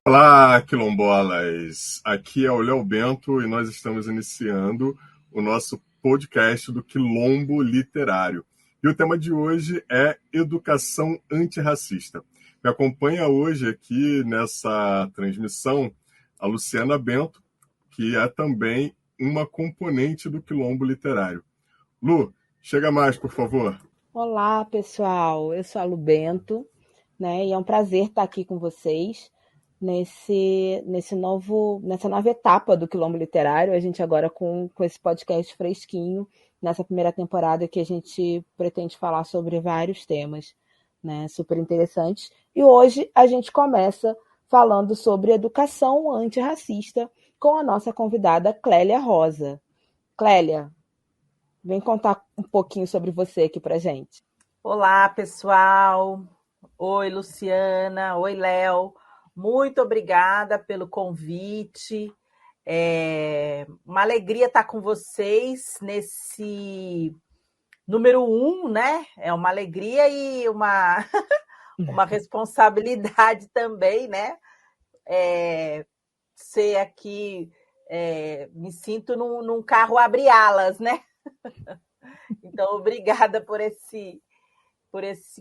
Olá, quilombolas! Aqui é o Léo Bento e nós estamos iniciando o nosso podcast do Quilombo Literário. E o tema de hoje é educação antirracista. Me acompanha hoje aqui nessa transmissão a Luciana Bento, que é também uma componente do Quilombo Literário. Lu, chega mais, por favor. Olá, pessoal. Eu sou a Lu Bento, né? E é um prazer estar aqui com vocês nessa nova etapa do Quilombo Literário. A gente agora com esse podcast fresquinho, nessa primeira temporada que a gente pretende falar sobre vários temas, né? Super interessantes. E hoje a gente começa falando sobre educação antirracista com a nossa convidada Clélia Rosa. Clélia, vem contar um pouquinho sobre você aqui pra gente. Olá, pessoal. Oi, Luciana. Oi, Léo. Muito obrigada pelo convite. É uma alegria estar com vocês nesse número 1, né? É uma alegria e uma responsabilidade também, né? Ser aqui, me sinto num carro abre-alas, né? Então, obrigada por esse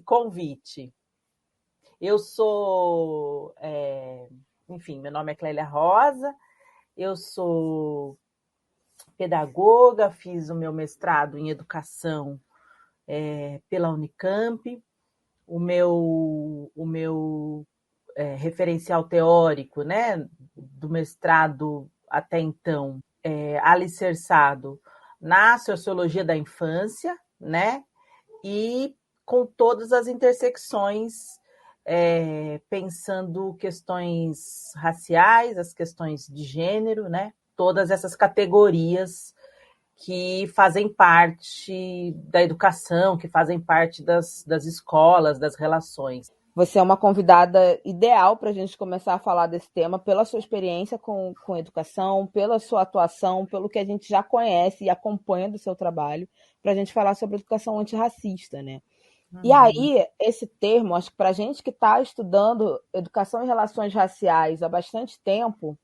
convite. Eu sou, enfim, meu nome é Clélia Rosa, eu sou pedagoga, fiz o meu mestrado em educação pela Unicamp, o meu referencial teórico, né, do mestrado até então, alicerçado na sociologia da infância, né, e com todas as intersecções, pensando questões raciais, as questões de gênero, né? Todas essas categorias que fazem parte da educação, que fazem parte das escolas, das relações. Você é uma convidada ideal para a gente começar a falar desse tema pela sua experiência com educação, pela sua atuação, pelo que a gente já conhece e acompanha do seu trabalho, para a gente falar sobre educação antirracista, né? E aí, esse termo, acho que para a gente que está estudando educação e relações raciais há bastante tempo,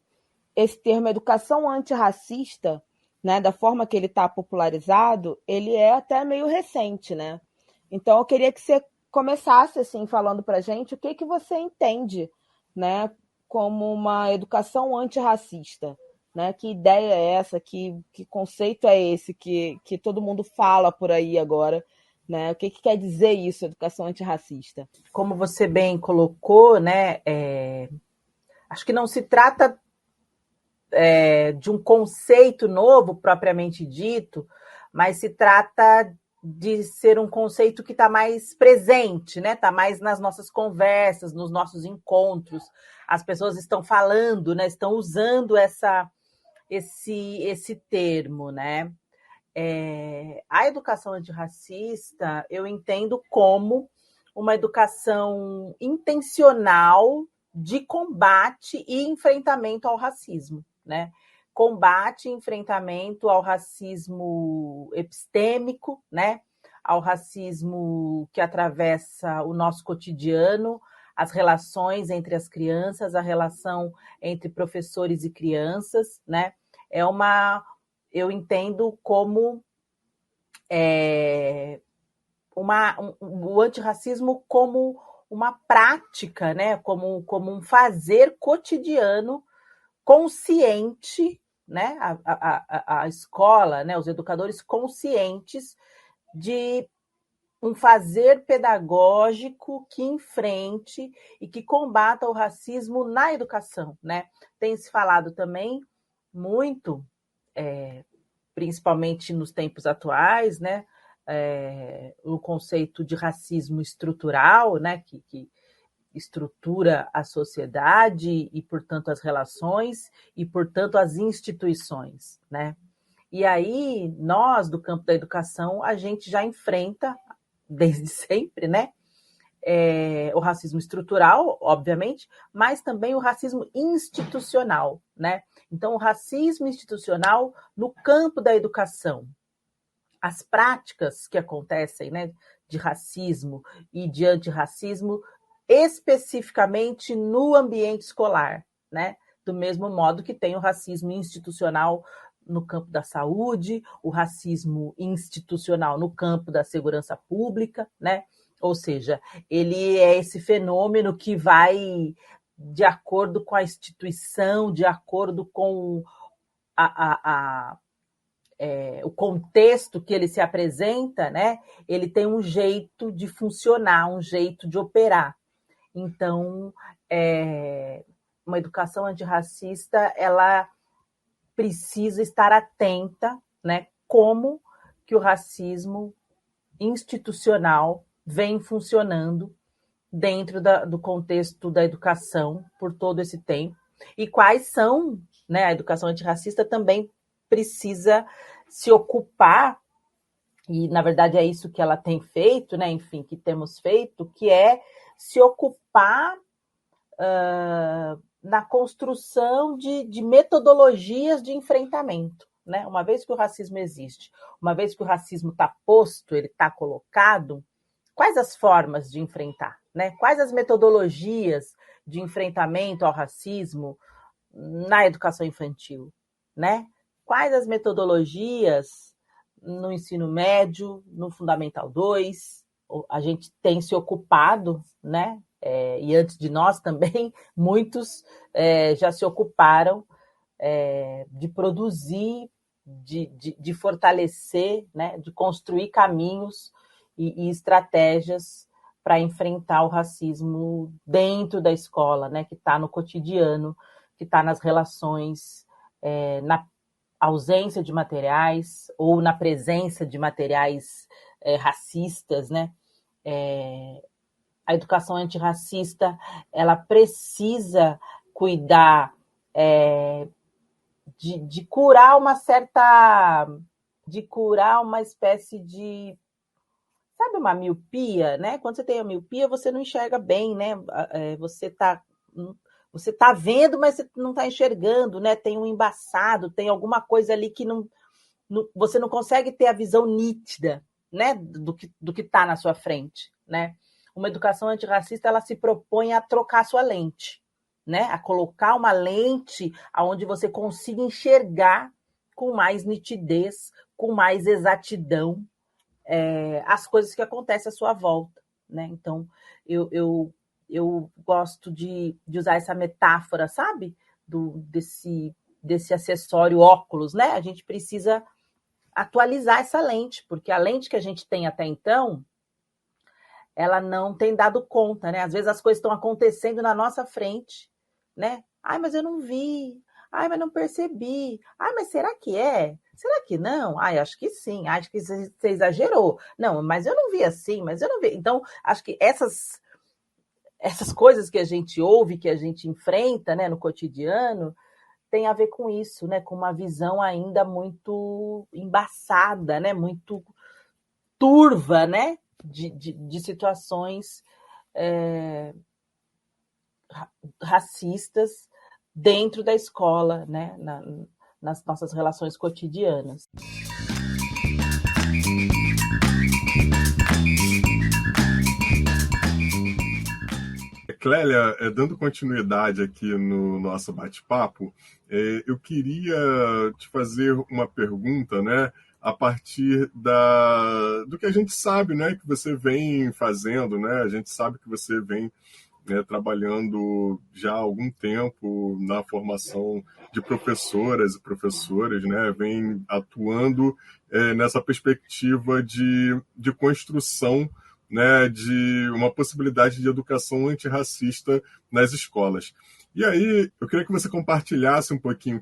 esse termo educação antirracista, né, da forma que ele está popularizado, ele é até meio recente, né? Então, eu queria que você começasse assim falando para a gente o que você entende, né, como uma educação antirracista, né? Que ideia é essa? Que conceito é esse que todo mundo fala por aí agora? Né? O que quer dizer isso, educação antirracista? Como você bem colocou, né, acho que não se trata de um conceito novo, propriamente dito, mas se trata de ser um conceito que está mais presente, né? Está mais nas nossas conversas, nos nossos encontros. As pessoas estão falando, né? Estão usando esse termo, né? A educação antirracista eu entendo como uma educação intencional de combate e enfrentamento ao racismo, né? Combate e enfrentamento ao racismo epistêmico, né? Ao racismo que atravessa o nosso cotidiano, as relações entre as crianças, a relação entre professores e crianças, né? Eu entendo como o antirracismo como uma prática, né? como um fazer cotidiano consciente, né? A escola, né? Os educadores conscientes de um fazer pedagógico que enfrente e que combata o racismo na educação, né? Tem se falado também muito, principalmente nos tempos atuais, né? O conceito de racismo estrutural, né? Que estrutura a sociedade e, portanto, as relações e, portanto, as instituições, né? E aí, nós, do campo da educação, a gente já enfrenta, desde sempre, né? O racismo estrutural, obviamente, mas também o racismo institucional, né? Então, o racismo institucional no campo da educação. As práticas que acontecem, né, de racismo e de antirracismo, especificamente no ambiente escolar, né? Do mesmo modo que tem o racismo institucional no campo da saúde, o racismo institucional no campo da segurança pública, né? Ou seja, ele é esse fenômeno que vai de acordo com a instituição, de acordo com o contexto que ele se apresenta, né? Ele tem um jeito de funcionar, um jeito de operar. Então, uma educação antirracista, ela precisa estar atenta, né? Como que o racismo institucional vem funcionando dentro do contexto da educação por todo esse tempo, e quais são, né? A educação antirracista também precisa se ocupar, e na verdade é isso que ela tem feito, né? Enfim, que temos feito, que é se ocupar na construção de metodologias de enfrentamento, né? Uma vez que o racismo existe, uma vez que o racismo está posto, ele está colocado, quais as formas de enfrentar, né? Quais as metodologias de enfrentamento ao racismo na educação infantil, né? Quais as metodologias no ensino médio, no Fundamental 2? A gente tem se ocupado, né? E antes de nós também, muitos já se ocuparam de produzir, de fortalecer, né? De construir caminhos e estratégias para enfrentar o racismo dentro da escola, né? Que está no cotidiano, que está nas relações, na ausência de materiais ou na presença de materiais racistas, né? A educação antirracista, ela precisa cuidar de curar uma espécie de, sabe, uma miopia, né? Quando você tem a miopia, você não enxerga bem, né? Você tá vendo, mas você não está enxergando, né? Tem um embaçado, tem alguma coisa ali que você não consegue ter a visão nítida, né? Do que está na sua frente, né? Uma educação antirracista, ela se propõe a trocar sua lente, né? A colocar uma lente onde você consiga enxergar com mais nitidez, com mais exatidão, as coisas que acontecem à sua volta, né? Então, eu gosto de usar essa metáfora, sabe? Desse acessório óculos, né? A gente precisa atualizar essa lente, porque a lente que a gente tem até então, ela não tem dado conta, né? Às vezes as coisas estão acontecendo na nossa frente, né? Ai, mas eu não vi. Ai, mas não percebi. Ai, mas será que é? Será que não? Ai, acho que sim. Acho que você exagerou. Não, mas eu não vi assim, mas eu não vi. Então, acho que essas coisas que a gente ouve, que a gente enfrenta, né, no cotidiano, tem a ver com isso, né? Com uma visão ainda muito embaçada, né? Muito turva, né? De situações racistas dentro da escola, né? Nas nossas relações cotidianas. Clélia, dando continuidade aqui no nosso bate-papo, eu queria te fazer uma pergunta, né? A partir do que a gente sabe, né, que você vem fazendo, né? A gente sabe que você vem, né, trabalhando já há algum tempo na formação de professoras e professores, né? Vem atuando nessa perspectiva de construção, né, de uma possibilidade de educação antirracista nas escolas. E aí, eu queria que você compartilhasse um pouquinho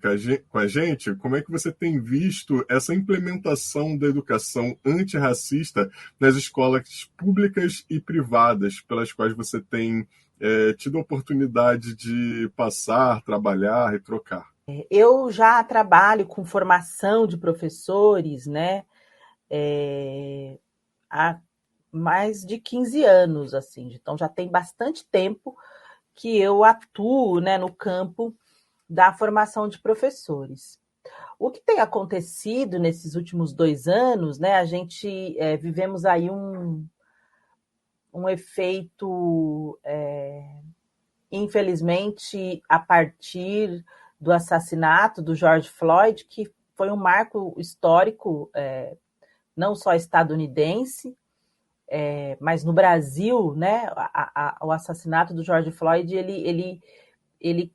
com a gente como é que você tem visto essa implementação da educação antirracista nas escolas públicas e privadas pelas quais você tem tido a oportunidade de passar, trabalhar e trocar. Eu já trabalho com formação de professores, né, há mais de 15 anos, assim, então já tem bastante tempo que eu atuo, né, no campo da formação de professores. O que tem acontecido nesses últimos 2 anos, né, a gente vivemos aí um efeito infelizmente, a partir do assassinato do George Floyd, que foi um marco histórico, não só estadunidense, mas no Brasil, né, o assassinato do George Floyd, ele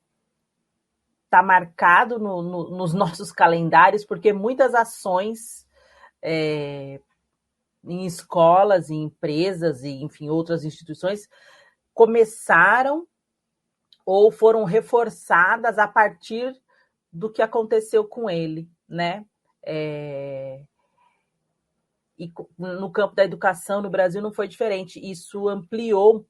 está marcado nos nossos calendários, porque muitas ações em escolas, em empresas e, enfim, outras instituições começaram ou foram reforçadas a partir do que aconteceu com ele, né? E no campo da educação no Brasil não foi diferente. Isso ampliou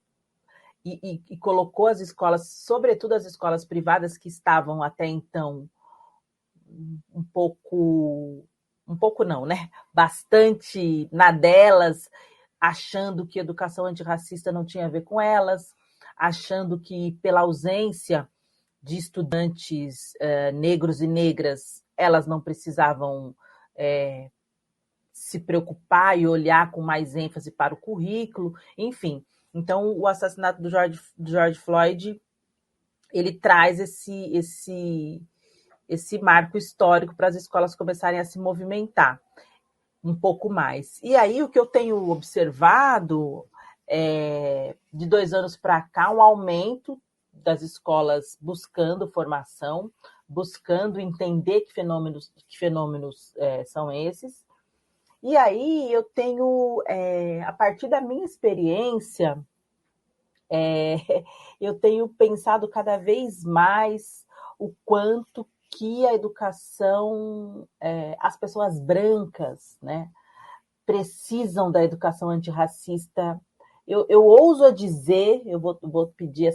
e colocou as escolas, sobretudo as escolas privadas que estavam até então um pouco não, né? Bastante na delas, achando que educação antirracista não tinha a ver com elas, achando que pela ausência de estudantes negros e negras, elas não precisavam se preocupar e olhar com mais ênfase para o currículo, enfim. Então, o assassinato do George Floyd, ele traz esse marco histórico para as escolas começarem a se movimentar um pouco mais. E aí, o que eu tenho observado de 2 anos para cá, um aumento das escolas buscando formação, buscando entender que fenômenos são esses. E aí eu tenho, a partir da minha experiência, eu tenho pensado cada vez mais o quanto que a educação, as pessoas brancas, né, precisam da educação antirracista. Eu ouso a dizer, eu vou pedir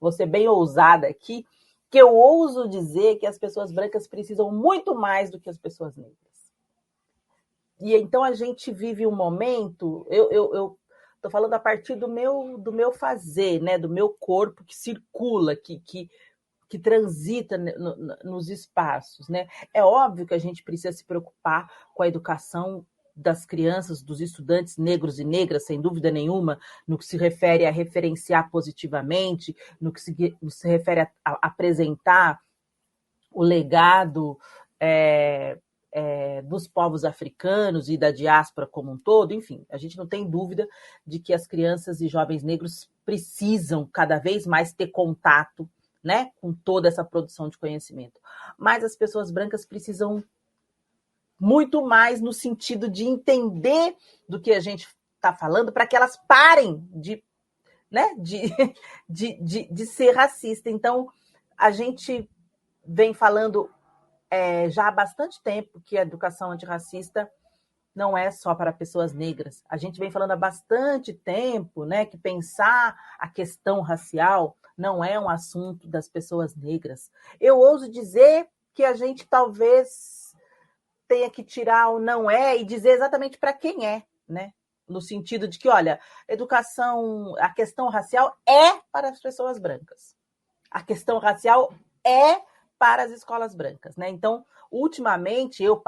vou ser bem ousada aqui, que eu ouso dizer que as pessoas brancas precisam muito mais do que as pessoas negras. E então a gente vive um momento, eu estou falando a partir do meu fazer, né, do meu corpo que circula, que transita nos espaços, né? É óbvio que a gente precisa se preocupar com a educação das crianças, dos estudantes negros e negras, sem dúvida nenhuma, no que se refere a referenciar positivamente, no que se refere a apresentar o legado dos povos africanos e da diáspora como um todo. Enfim, a gente não tem dúvida de que as crianças e jovens negros precisam cada vez mais ter contato, né, com toda essa produção de conhecimento. Mas as pessoas brancas precisam muito mais no sentido de entender do que a gente está falando, para que elas parem de ser racista. Então, a gente vem falando já há bastante tempo que a educação antirracista não é só para pessoas negras. A gente vem falando há bastante tempo, né, que pensar a questão racial não é um assunto das pessoas negras. Eu ouso dizer que a gente talvez tenha que tirar o não é e dizer exatamente para quem é, né? No sentido de que, olha, a questão racial é para as pessoas brancas. A questão racial é para as escolas brancas, né? Então, ultimamente, eu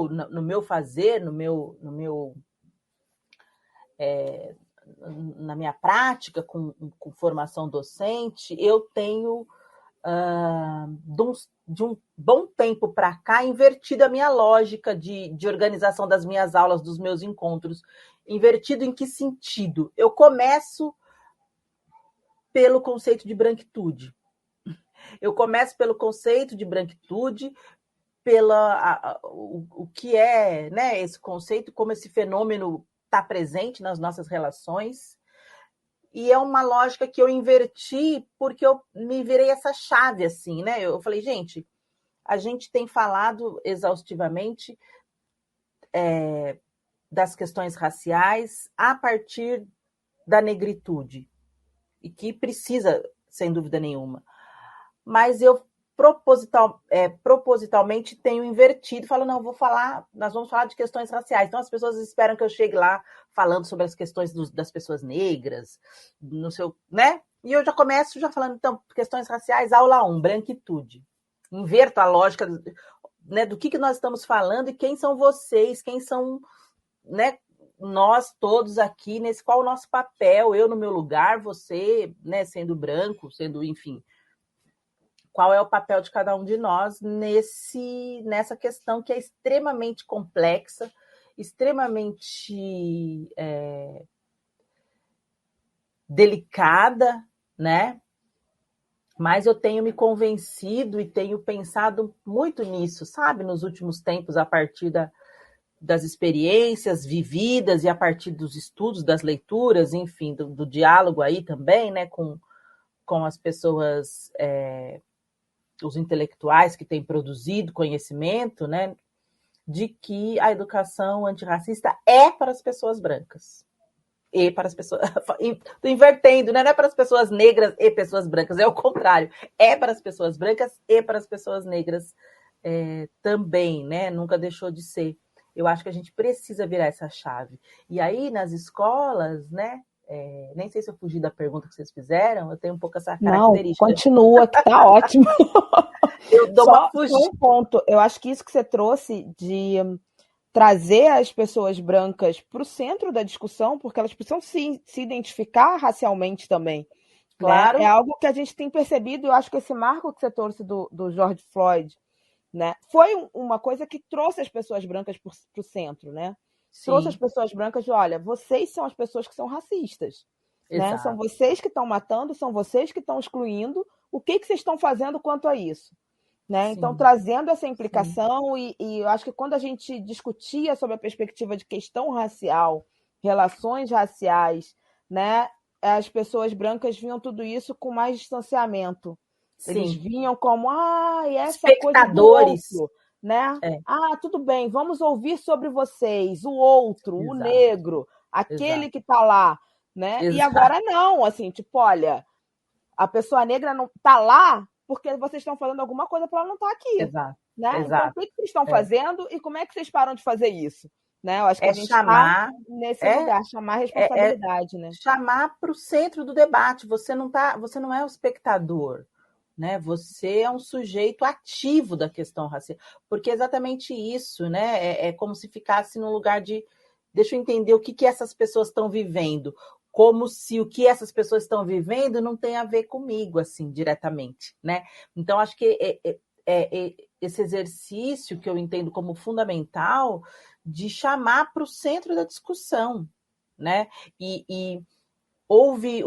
no meu fazer, na minha prática com formação docente, eu tenho, de um bom tempo para cá, invertido a minha lógica de organização das minhas aulas, dos meus encontros. Invertido em que sentido? Eu começo pelo conceito de branquitude. Eu começo pelo conceito de branquitude, o que é, né, esse conceito, como esse fenômeno está presente nas nossas relações. E é uma lógica que eu inverti porque eu me virei essa chave, assim, né? Eu falei, gente, a gente tem falado exaustivamente das questões raciais a partir da negritude, e que precisa, sem dúvida nenhuma. Mas eu propositalmente tenho invertido, falo, não, nós vamos falar de questões raciais. Então as pessoas esperam que eu chegue lá falando sobre as questões das pessoas negras, né? E eu já começo falando, então, questões raciais, aula 1, branquitude. Inverto a lógica, né, do que nós estamos falando e quem são vocês, quem são, né, nós todos aqui, qual o nosso papel, eu no meu lugar, você, né, sendo branco, sendo, enfim, qual é o papel de cada um de nós nessa questão que é extremamente complexa, extremamente delicada, né? Mas eu tenho me convencido e tenho pensado muito nisso, sabe? Nos últimos tempos, a partir das experiências vividas e a partir dos estudos, das leituras, enfim, do diálogo aí também, né? Com as pessoas, os intelectuais que têm produzido conhecimento, né? De que a educação antirracista é para as pessoas brancas. E para as pessoas. Estou invertendo, né? Não é para as pessoas negras e pessoas brancas, é o contrário. É para as pessoas brancas e para as pessoas negras também, né? Nunca deixou de ser. Eu acho que a gente precisa virar essa chave. E aí, nas escolas, né? Nem sei se eu fugi da pergunta que vocês fizeram, eu tenho um pouco essa característica. Não, continua, que tá ótimo. Eu dou uma fugida. Só um ponto. Eu acho que isso que você trouxe de trazer as pessoas brancas para o centro da discussão, porque elas precisam se identificar racialmente também. Claro. Né? É algo que a gente tem percebido, eu acho que esse marco que você trouxe do George Floyd, né, foi uma coisa que trouxe as pessoas brancas para o centro, né? Sim. Trouxe as pessoas brancas de, olha, vocês são as pessoas que são racistas. Né? São vocês que estão matando, são vocês que estão excluindo. O que vocês estão fazendo quanto a isso? Né? Então, trazendo essa implicação, e eu acho que quando a gente discutia sobre a perspectiva de questão racial, relações raciais, né, as pessoas brancas viam tudo isso com mais distanciamento. Sim. Eles vinham como, essa espectadores. Coisa do outro, né? Tudo bem, vamos ouvir sobre vocês, o outro, o negro, aquele que está lá. Né? E agora não, assim, tipo, olha, a pessoa negra não está lá porque vocês estão fazendo alguma coisa para ela não estar aqui. Exato. Né? Exato. Então, o que vocês estão fazendo e como é que vocês param de fazer isso? Né? Eu acho que a gente chamar, está nesse lugar, chamar a responsabilidade. Né? Chamar para o centro do debate. Você não é o espectador. Né? Você é um sujeito ativo da questão racial. Porque é exatamente isso, né? É como se ficasse num lugar de deixa eu entender o que essas pessoas estão vivendo. Como se o que essas pessoas estão vivendo não tem a ver comigo, assim, diretamente, né? Então, acho que esse exercício que eu entendo como fundamental de chamar para o centro da discussão, né? E houve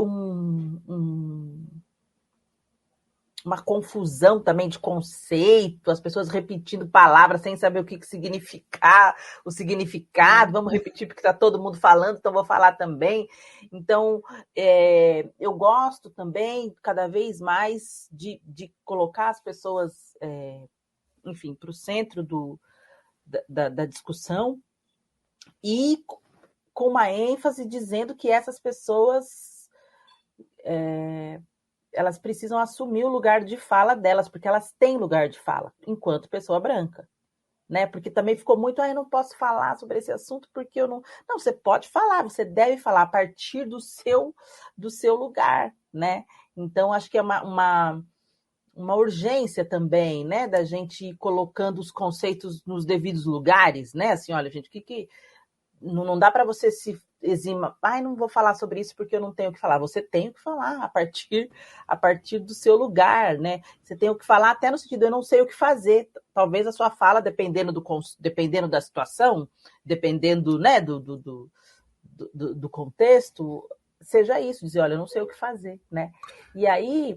uma confusão também de conceito, as pessoas repetindo palavras sem saber o que significar, o significado, vamos repetir porque está todo mundo falando, então vou falar também. Então, eu gosto também, cada vez mais, de colocar as pessoas, enfim, para o centro da discussão e com uma ênfase dizendo que essas pessoas... elas precisam assumir o lugar de fala delas, porque elas têm lugar de fala, enquanto pessoa branca, né? Porque também ficou muito, eu não posso falar sobre esse assunto porque eu não... Não, você pode falar, você deve falar a partir do seu lugar, né? Então, acho que é uma urgência também, né? Da gente ir colocando os conceitos nos devidos lugares, né? Assim, olha, gente, não dá para você se exima, não vou falar sobre isso porque eu não tenho o que falar. Você tem o que falar a partir do seu lugar, né? Você tem o que falar até no sentido, eu não sei o que fazer. Talvez a sua fala, dependendo da situação, dependendo, né, do contexto, seja isso, dizer, olha, eu não sei o que fazer, né? E aí,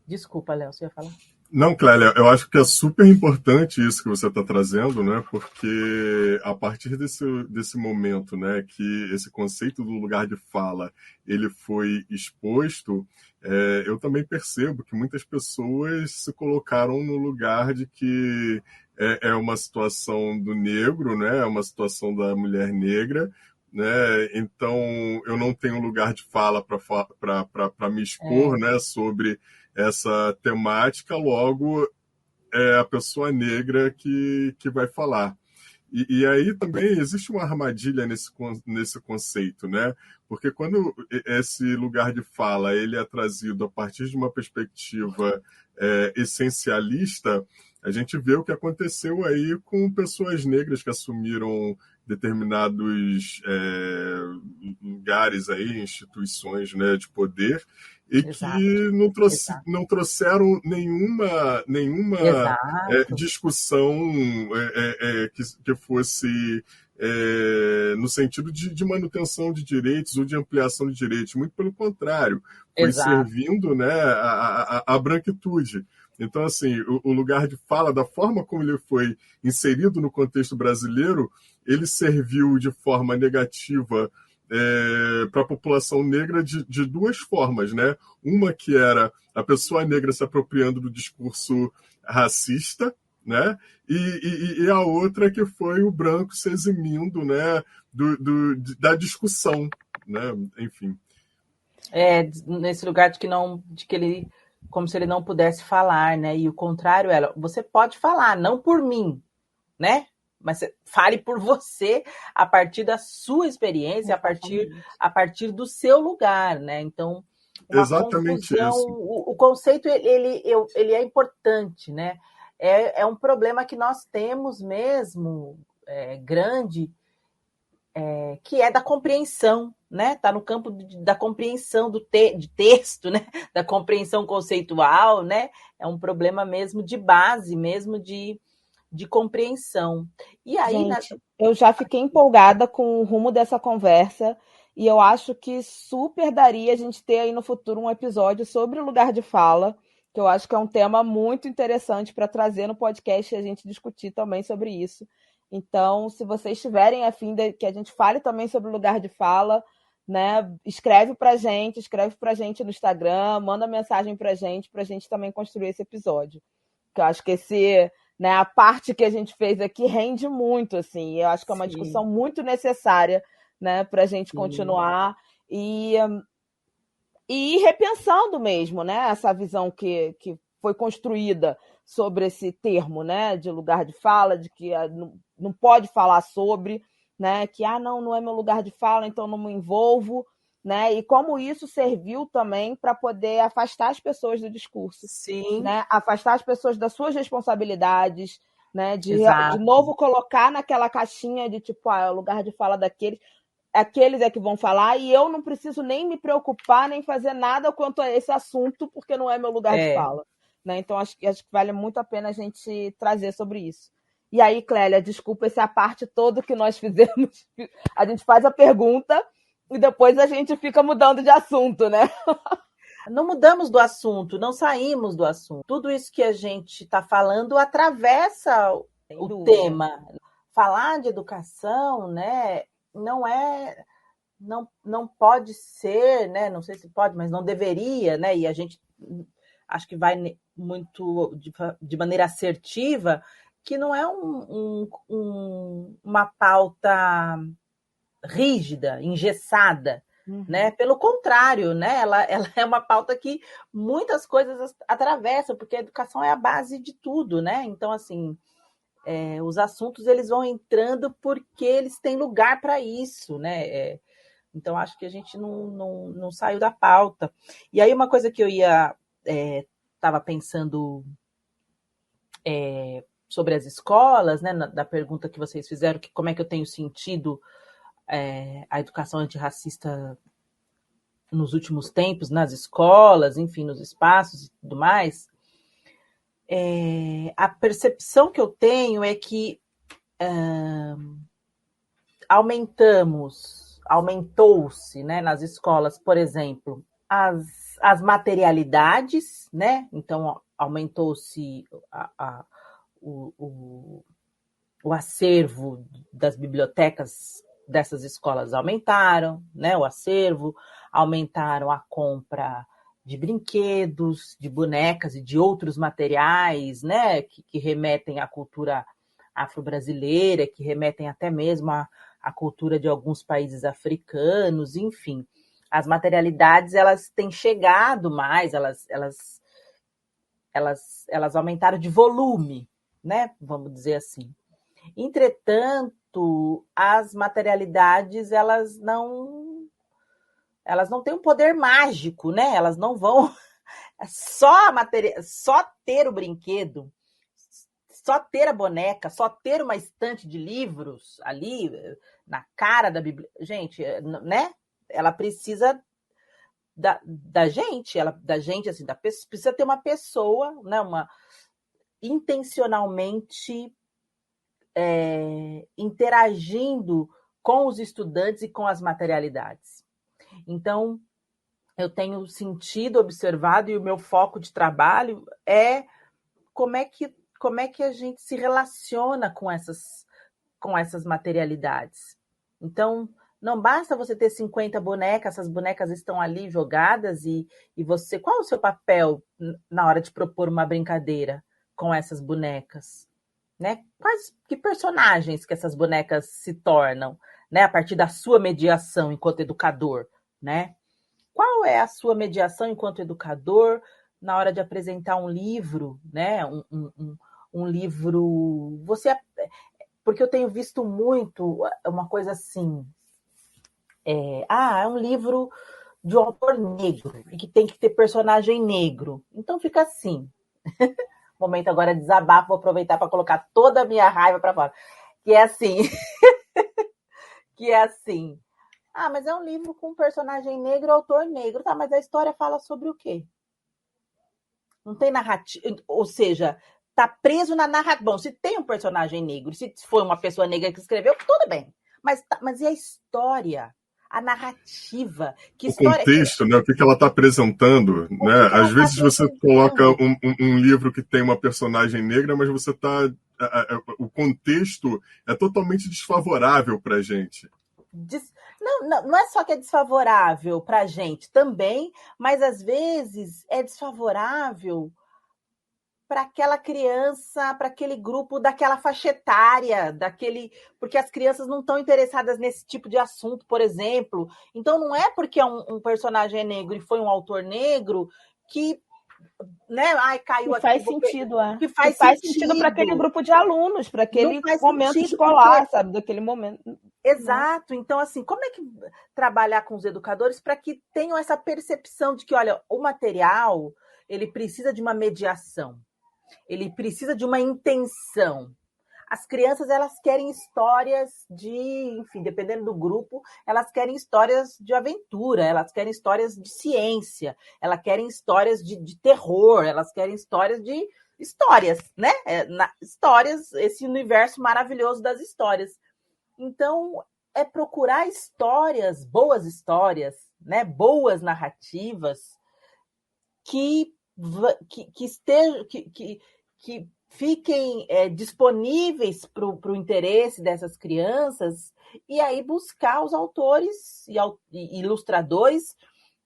desculpa, Léo, você ia falar? Não, Clélia, eu acho que é super importante isso que você está trazendo, né? Porque a partir desse momento, né, que esse conceito do lugar de fala ele foi exposto, eu também percebo que muitas pessoas se colocaram no lugar de que é uma situação do negro, né? É uma situação da mulher negra, né? Então eu não tenho lugar de fala para me expor, né, sobre essa temática, logo é a pessoa negra que vai falar. E aí também existe uma armadilha nesse conceito, né? Porque quando esse lugar de fala ele é trazido a partir de uma perspectiva essencialista, a gente vê o que aconteceu aí com pessoas negras que assumiram determinados lugares aí, instituições, né, de poder, e Exato, que exato, não trouxeram nenhuma exato, discussão que fosse no sentido de manutenção de direitos ou de ampliação de direitos. Muito pelo contrário, foi exato. servindo, né, a branquitude. Então, assim, o lugar de fala, da forma como ele foi inserido no contexto brasileiro, ele serviu de forma negativa para a população negra de duas formas, né? Uma que era a pessoa negra se apropriando do discurso racista, né? E a outra que foi o branco se eximindo, né, da discussão, né? Enfim. Nesse lugar de que ele, como se ele não pudesse falar, né? E o contrário, você pode falar, não por mim, né? Mas fale por você a partir da sua experiência, a partir do seu lugar, né? Então, uma Exatamente confusão. isso. O conceito ele é importante, né? É um problema que nós temos mesmo, grande, que é da compreensão, né? Está no campo da compreensão de texto, né? Da compreensão conceitual, né? É um problema mesmo de base, mesmo de compreensão. E aí, Gente, eu já fiquei empolgada com o rumo dessa conversa e eu acho que super daria a gente ter aí no futuro um episódio sobre o lugar de fala, que eu acho que é um tema muito interessante para trazer no podcast e a gente discutir também sobre isso. Então, se vocês tiverem a fim de que a gente fale também sobre o lugar de fala, né, escreve para a gente no Instagram, manda mensagem para a gente também construir esse episódio. Que eu acho que né, a parte que a gente fez aqui rende muito, assim. Eu acho que é uma discussão muito necessária, né, para a gente continuar e ir repensando mesmo, né, essa visão que foi construída sobre esse termo, né, de lugar de fala, de que não pode falar sobre, né, que não é meu lugar de fala, então não me envolvo, né, e como isso serviu também para poder afastar as pessoas do discurso, né, afastar as pessoas das suas responsabilidades, né, de novo colocar naquela caixinha de tipo, é o lugar de fala daqueles, aqueles é que vão falar e eu não preciso nem me preocupar, nem fazer nada quanto a esse assunto, porque não é meu lugar de fala. Né? Então, acho que vale muito a pena a gente trazer sobre isso. E aí, Clélia, desculpa essa parte toda que nós fizemos. A gente faz a pergunta e depois a gente fica mudando de assunto, né? Não mudamos do assunto, não saímos do assunto. Tudo isso que a gente está falando atravessa o tema. Falar de educação, né, não pode ser, né, não sei se pode, mas não deveria, né, e a gente acho que vai muito de maneira assertiva, que não é uma pauta rígida, engessada, né? Pelo contrário, né? Ela é uma pauta que muitas coisas atravessam, porque a educação é a base de tudo, né? Então, assim, os assuntos eles vão entrando porque eles têm lugar para isso, né? Então, acho que a gente não saiu da pauta. E aí, uma coisa que eu estava pensando sobre as escolas, né? Da pergunta que vocês fizeram, que como é que eu tenho sentido a educação antirracista nos últimos tempos, nas escolas, enfim, nos espaços e tudo mais, a percepção que eu tenho é que aumentou-se, né, nas escolas, por exemplo, as materialidades, né? Então, aumentou-se o acervo das bibliotecas dessas escolas aumentaram, né? O acervo, aumentaram a compra de brinquedos, de bonecas e de outros materiais, né? Que remetem à cultura afro-brasileira, que remetem até mesmo à cultura de alguns países africanos, enfim. As materialidades, elas têm chegado mais, elas aumentaram de volume, né? Vamos dizer assim. Entretanto, as materialidades, elas não têm um poder mágico, né? Elas não vão só ter o brinquedo. só ter a boneca, só ter uma estante de livros ali na cara da biblioteca, gente, né? Ela precisa da gente, assim, precisa ter uma pessoa, né? Intencionalmente interagindo com os estudantes e com as materialidades. Então, eu tenho sentido, observado, e o meu foco de trabalho é como é que a gente se relaciona com essas materialidades. Então, não basta você ter 50 bonecas, essas bonecas estão ali jogadas e você... Qual é o seu papel na hora de propor uma brincadeira com essas bonecas? Né? Que personagens que essas bonecas se tornam, né? A partir da sua mediação enquanto educador, né? Qual é a sua mediação enquanto educador na hora de apresentar um livro, né? Um livro... Porque eu tenho visto muito uma coisa assim... é um livro de um autor negro e que tem que ter personagem negro. Então fica assim. Momento agora de desabafo, vou aproveitar para colocar toda a minha raiva para fora. Que é assim... mas é um livro com um personagem negro, autor negro. Tá, mas a história fala sobre o quê? Não tem narrativa, ou seja, tá preso na narrativa. Bom, se tem um personagem negro, se foi uma pessoa negra que escreveu, tudo bem. Mas e a história? A narrativa? O contexto, né? O que ela está apresentando, né? Às vezes você coloca um livro que tem uma personagem negra, mas você está... o contexto é totalmente desfavorável para a gente. Não é só que é desfavorável para a gente também, mas às vezes é desfavorável para aquela criança, para aquele grupo daquela faixa etária, porque as crianças não estão interessadas nesse tipo de assunto, por exemplo. Então não é porque um personagem é negro e foi um autor negro que, né, caiu que aqui. Faz sentido, que faz sentido para aquele grupo de alunos, para aquele momento escolar, sabe, daquele momento. Exato. Então, assim, como é que trabalhar com os educadores para que tenham essa percepção de que, olha, o material, ele precisa de uma mediação, ele precisa de uma intenção. As crianças, elas querem histórias enfim, dependendo do grupo, elas querem histórias de aventura, elas querem histórias de ciência, elas querem histórias de terror, elas querem histórias, né? Histórias, esse universo maravilhoso das histórias. Então, é procurar boas histórias, né? Boas narrativas que fiquem disponíveis para o interesse dessas crianças, e aí buscar os autores e ilustradores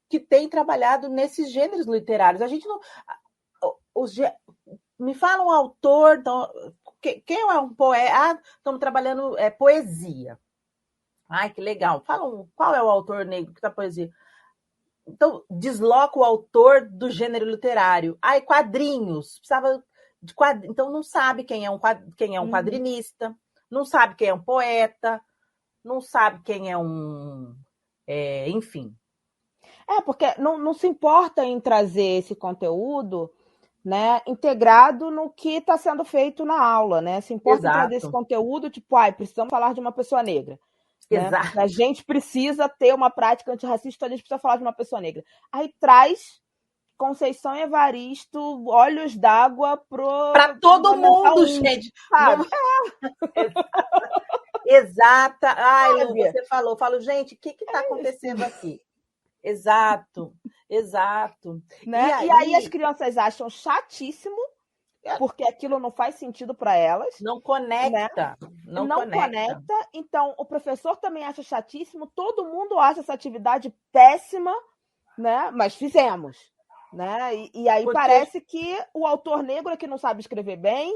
que têm trabalhado nesses gêneros literários. A gente não... Me fala um autor... Então, quem é um poeta? Estamos trabalhando poesia. Ai, que legal. Qual é o autor negro que está poesia? Então, desloca o autor do gênero literário. Quadrinhos. Precisava de quadrinhos. Então, não sabe quem é um quadrinista, não sabe quem é um poeta, não sabe quem é um... enfim. Porque não se importa em trazer esse conteúdo, né, integrado no que está sendo feito na aula, né? Se importa em trazer esse conteúdo, tipo, precisamos falar de uma pessoa negra. Exato. Né? A gente precisa ter uma prática antirracista, a gente precisa falar de uma pessoa negra. Aí traz Conceição Evaristo, Olhos d'Água para todo mundo, gente. Sabe? Exata. Lu, você falou. Falo, gente, o que está acontecendo aqui? Exato. Né? E aí as crianças acham chatíssimo, porque aquilo não faz sentido para elas. Não conecta. Né? Não conecta. Então, o professor também acha chatíssimo, todo mundo acha essa atividade péssima, né? Mas fizemos. Né? E aí parece que o autor negro é que não sabe escrever bem,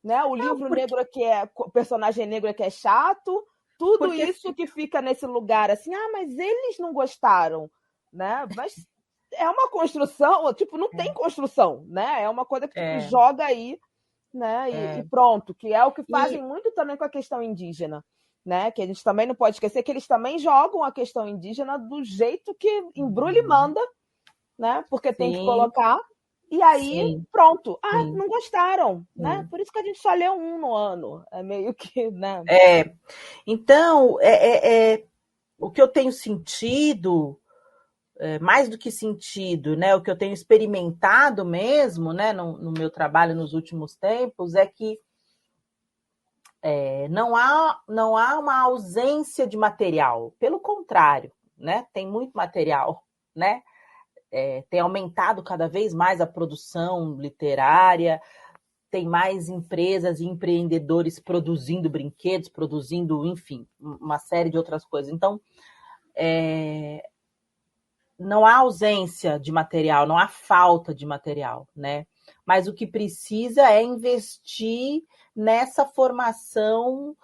né? O livro negro é que o personagem negro é que é chato, tudo isso que fica nesse lugar assim, mas eles não gostaram, né? Mas é uma construção, tipo, não tem construção, né? É uma coisa que tu joga aí, né? E pronto, que é o que fazem muito também com a questão indígena, né? Que a gente também não pode esquecer que eles também jogam a questão indígena do jeito que embrulha e manda, né? Porque tem que colocar, E aí, sim, pronto. sim, Não gostaram, né? sim. Por isso que a gente só lê um no ano. É meio que, né? Então, o que eu tenho sentido, mais do que sentido, né? O que eu tenho experimentado mesmo, né? No meu trabalho nos últimos tempos, é que não há uma ausência de material. Pelo contrário, né? Tem muito material, né? Tem aumentado cada vez mais a produção literária, tem mais empresas e empreendedores produzindo brinquedos, produzindo, enfim, uma série de outras coisas. Então, não há ausência de material, não há falta de material, né? Mas o que precisa é investir nessa formação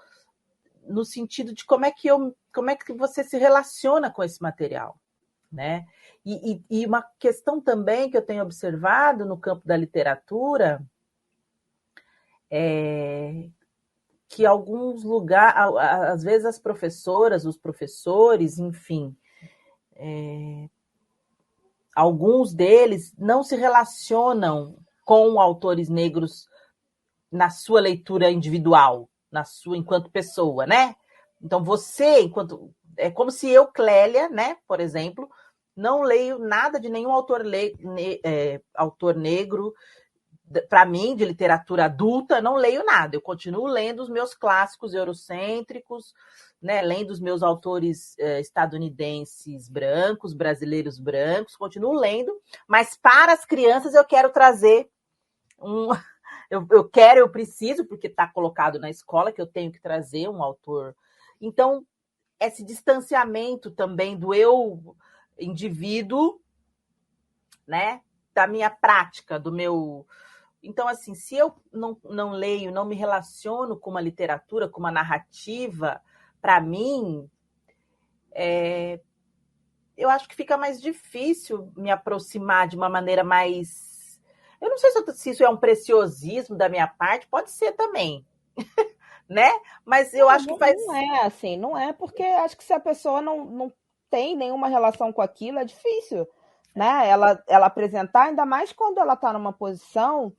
no sentido de como é que você se relaciona com esse material, né? E uma questão também que eu tenho observado no campo da literatura é que alguns lugares, às vezes as professoras, os professores, enfim, alguns deles não se relacionam com autores negros na sua leitura individual, na sua enquanto pessoa, né? Então você, enquanto é como se eu, Clélia, né, por exemplo, não leio nada de nenhum autor negro. Para mim, de literatura adulta, não leio nada. Eu continuo lendo os meus clássicos eurocêntricos, né, lendo os meus autores estadunidenses brancos, brasileiros brancos, continuo lendo, mas para as crianças eu quero trazer um. Eu preciso, porque está colocado na escola que eu tenho que trazer um autor. Então, esse distanciamento também do eu indivíduo, né, da minha prática, do meu. Então, assim, se eu não leio, não me relaciono com uma literatura, com uma narrativa, para mim, eu acho que fica mais difícil me aproximar de uma maneira mais. Eu não sei se isso é um preciosismo da minha parte, pode ser também, né? Mas eu acho que faz. Não é assim, não é porque acho que se a pessoa não tem nenhuma relação com aquilo, é difícil, né? Ela apresentar, ainda mais quando ela está numa posição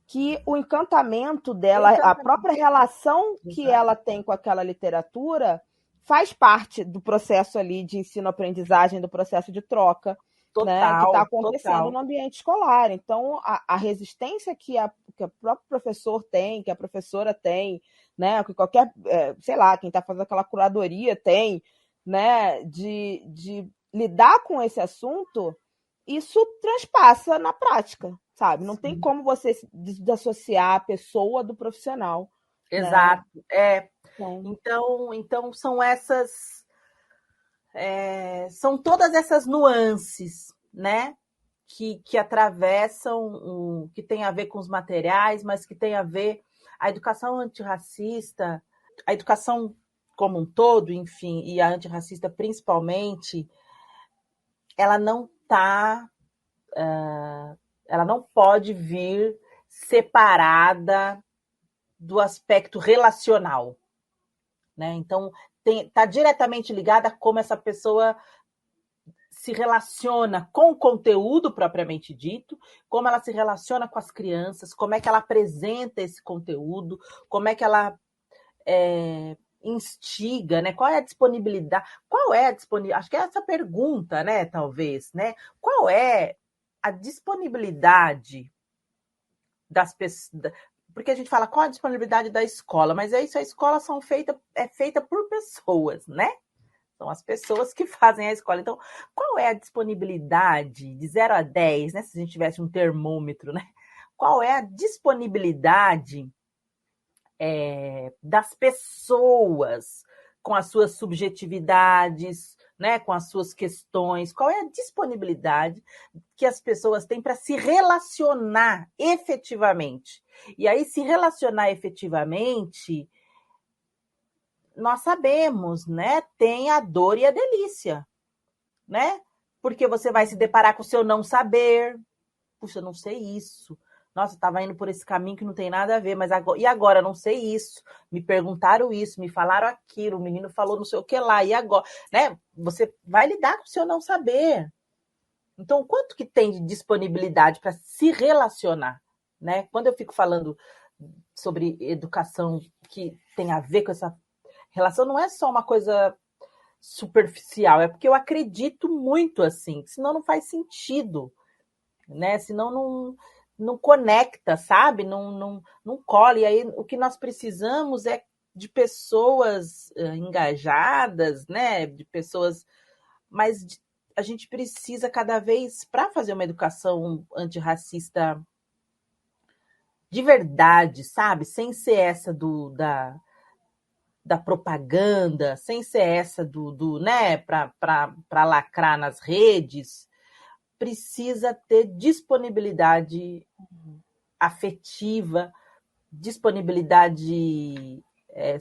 que o encantamento dela, a própria relação que ela tem com aquela literatura, faz parte do processo ali de ensino-aprendizagem, do processo de troca, né, que está Total, acontecendo total. no ambiente escolar. Então, a resistência que o próprio professor tem, que a professora tem, né, que qualquer, sei lá, quem está fazendo aquela curadoria tem, né, de lidar com esse assunto, isso transpassa na prática, sabe? Não tem como você desassociar a pessoa do profissional, né? Exato. Então, Então são são todas essas nuances, né? Que atravessam, que tem a ver com os materiais, mas que tem a ver a educação antirracista, a educação como um todo, enfim, e a antirracista principalmente, ela não tá, ela não pode vir separada do aspecto relacional, né? Então está diretamente ligada a como essa pessoa se relaciona com o conteúdo propriamente dito, como ela se relaciona com as crianças, como é que ela apresenta esse conteúdo, como é que ela instiga, né? Qual é a disponibilidade? Acho que é essa pergunta, né? Talvez, né? Qual é a disponibilidade das pessoas? Porque a gente fala qual a disponibilidade da escola, mas é isso, a escola é feita por pessoas, né? São as pessoas que fazem a escola. Então, qual é a disponibilidade de 0 a 10, né? Se a gente tivesse um termômetro, né? Qual é a disponibilidade das pessoas com as suas subjetividades, né? Com as suas questões? Qual é a disponibilidade que as pessoas têm para se relacionar efetivamente? E aí, se relacionar efetivamente, nós sabemos, né? Tem a dor e a delícia, né? Porque você vai se deparar com o seu não saber. Puxa, eu não sei isso. Nossa, estava indo por esse caminho que não tem nada a ver, mas agora, e agora? Eu não sei isso. Me perguntaram isso, me falaram aquilo, o menino falou não sei o que lá, e agora? Né? Você vai lidar com o seu não saber. Então, o quanto que tem de disponibilidade para se relacionar, né? Quando eu fico falando sobre educação que tem a ver com essa relação, não é só uma coisa superficial, é porque eu acredito muito assim, senão não faz sentido, né? Senão não conecta, sabe? Não cola. E aí o que nós precisamos é de pessoas engajadas, né? De pessoas, mas a gente precisa cada vez, para fazer uma educação antirracista de verdade, sabe? Sem ser essa da propaganda, sem ser essa né, para lacrar nas redes, precisa ter disponibilidade afetiva, disponibilidade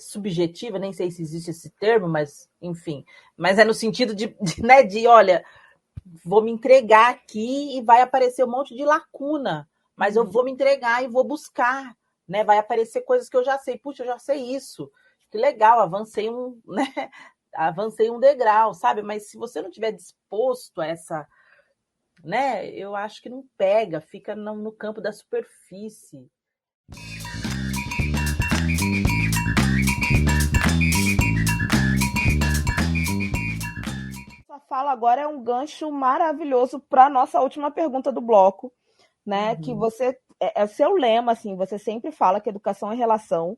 subjetiva, nem sei se existe esse termo, mas enfim, mas é no sentido né, olha, vou me entregar aqui e vai aparecer um monte de lacuna, mas eu vou me entregar e vou buscar, né? Vai aparecer coisas que eu já sei. Puxa, eu já sei isso. Que legal, avancei né? Avancei um degrau, sabe? Mas se você não estiver disposto a essa, né? Eu acho que não pega, fica no campo da superfície. Sua fala agora é um gancho maravilhoso para a nossa última pergunta do bloco, né? Que você é o seu lema, assim, você sempre fala que educação é relação,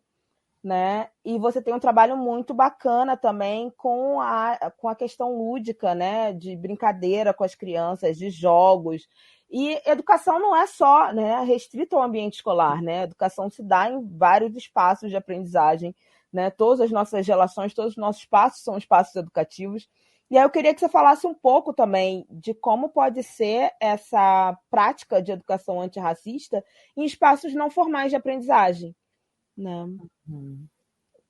né? E você tem um trabalho muito bacana também com a questão lúdica, né? De brincadeira com as crianças, de jogos. E educação não é só, né, restrita ao ambiente escolar, né? A educação se dá em vários espaços de aprendizagem, né? Todas as nossas relações, todos os nossos espaços são espaços educativos. E aí eu queria que você falasse um pouco também de como pode ser essa prática de educação antirracista em espaços não formais de aprendizagem, né?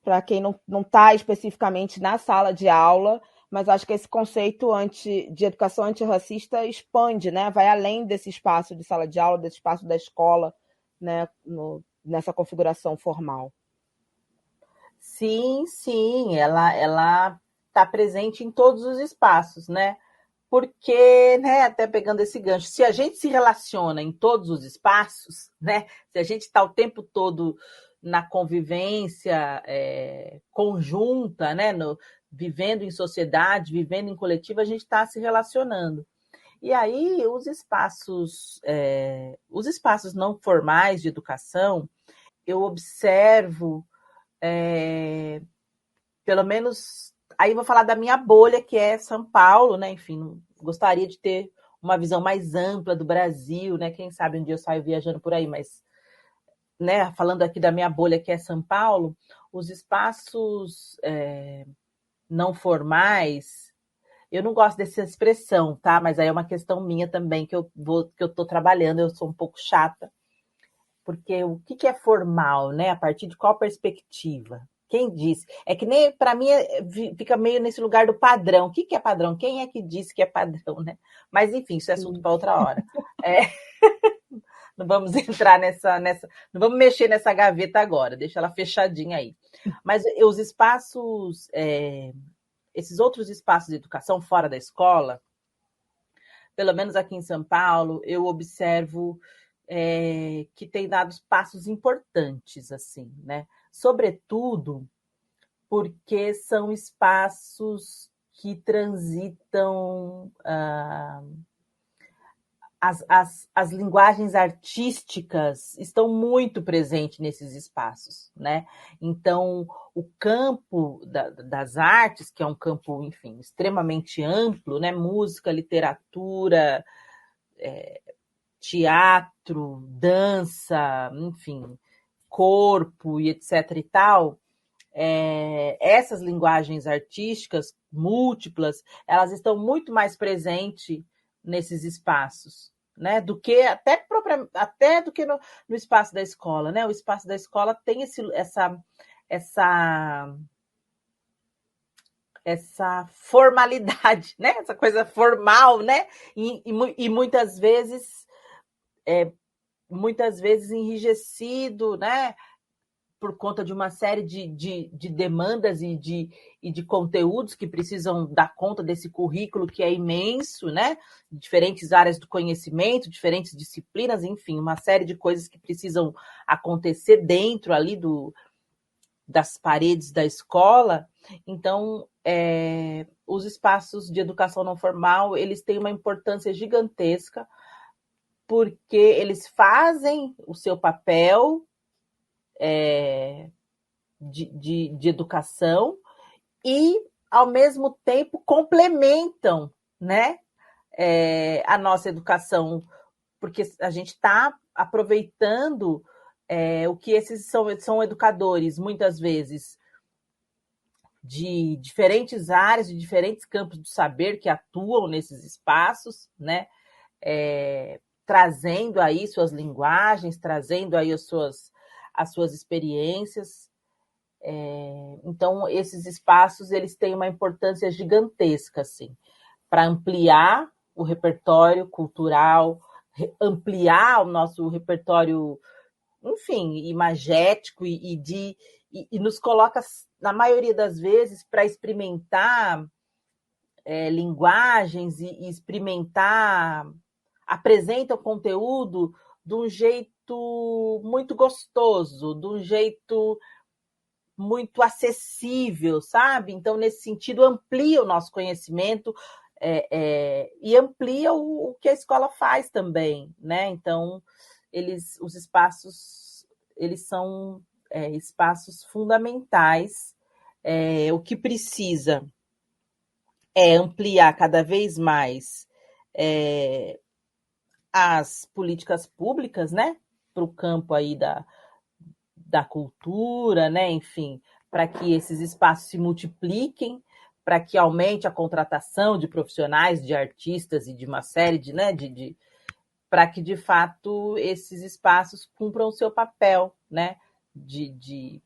Para quem não está especificamente na sala de aula, mas acho que esse conceito de educação antirracista expande, né? Vai além desse espaço de sala de aula, desse espaço da escola, né? Nessa configuração formal. Sim, ela está presente em todos os espaços, né? Porque, né, até pegando esse gancho, se a gente se relaciona em todos os espaços, né? Se a gente está o tempo todo na convivência conjunta, né? Vivendo em sociedade, vivendo em coletivo, a gente está se relacionando. E aí os espaços não formais de educação, eu observo, pelo menos, aí vou falar da minha bolha, que é São Paulo, né? Enfim, gostaria de ter uma visão mais ampla do Brasil, né? Quem sabe um dia eu saio viajando por aí, mas, né, falando aqui da minha bolha, que é São Paulo, os espaços não formais, eu não gosto dessa expressão, tá? Mas aí é uma questão minha também, que eu estou trabalhando, eu sou um pouco chata, porque o que é formal, né? A partir de qual perspectiva? Quem disse? É que nem, para mim, fica meio nesse lugar do padrão. O que é padrão? Quem é que disse que é padrão, né? Mas, enfim, isso é assunto para outra hora. Não vamos entrar nessa. Não vamos mexer nessa gaveta agora, deixa ela fechadinha aí. Mas os espaços, esses outros espaços de educação fora da escola, pelo menos aqui em São Paulo, eu observo que tem dado passos importantes, assim, né? Sobretudo porque são espaços que transitam as linguagens artísticas estão muito presentes nesses espaços, né? Então, o campo das artes, que é um campo, enfim, extremamente amplo, né? Música, literatura, teatro, dança, enfim, corpo e etc. e tal, essas linguagens artísticas múltiplas, elas estão muito mais presentes nesses espaços, né? Do que até do que no espaço da escola, né? O espaço da escola tem essa formalidade, né? Essa coisa formal, né? E muitas vezes enrijecido, né? por conta de uma série de demandas e de conteúdos que precisam dar conta desse currículo que é imenso, né? Diferentes áreas do conhecimento, diferentes disciplinas, enfim, uma série de coisas que precisam acontecer dentro ali das paredes da escola. Então, os espaços de educação não formal, eles têm uma importância gigantesca, porque eles fazem o seu papel de educação e, ao mesmo tempo, complementam, né, a nossa educação, porque a gente está aproveitando o que esses são educadores, muitas vezes, de diferentes áreas, de diferentes campos do saber que atuam nesses espaços, né, trazendo aí suas linguagens, trazendo aí as suas experiências. Então, esses espaços, eles têm uma importância gigantesca, assim, para ampliar o repertório cultural, ampliar o nosso repertório, enfim, imagético e nos coloca, na maioria das vezes, para experimentar linguagens e experimentar, apresenta o conteúdo de um jeito muito gostoso, de um jeito muito acessível, sabe? Então, nesse sentido, amplia o nosso conhecimento e amplia o que a escola faz também, né? Então, os espaços, eles são espaços fundamentais. O que precisa é ampliar cada vez mais as políticas públicas, né, para o campo aí da cultura, né, enfim, para que esses espaços se multipliquem, para que aumente a contratação de profissionais, de artistas e de uma série para que, de fato, esses espaços cumpram o seu papel, né, de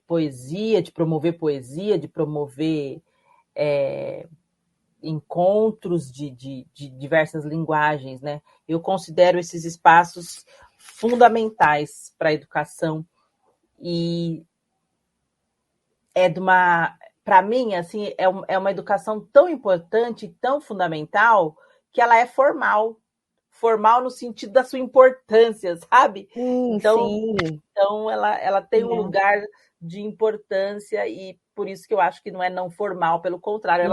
poesia, de promover encontros de diversas linguagens, né? Eu considero esses espaços fundamentais para a educação e para mim, assim, é uma educação tão importante, tão fundamental, que ela é formal no sentido da sua importância, sabe? Então ela tem um lugar de importância e por isso que eu acho que não é não formal, pelo contrário,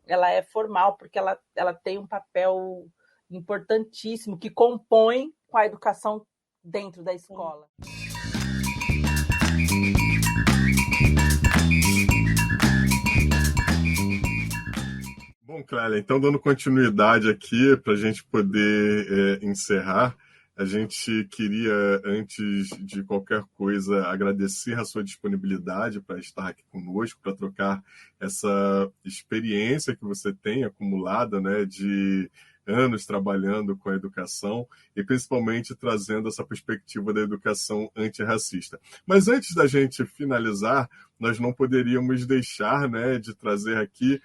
ela é formal, porque ela tem um papel importantíssimo que compõe com a educação dentro da escola. Bom, Clélia, então dando continuidade aqui para a gente poder encerrar, a gente queria, antes de qualquer coisa, agradecer a sua disponibilidade para estar aqui conosco, para trocar essa experiência que você tem acumulada, né, de anos trabalhando com a educação e principalmente trazendo essa perspectiva da educação antirracista. Mas antes da gente finalizar, nós não poderíamos deixar, né, de trazer aqui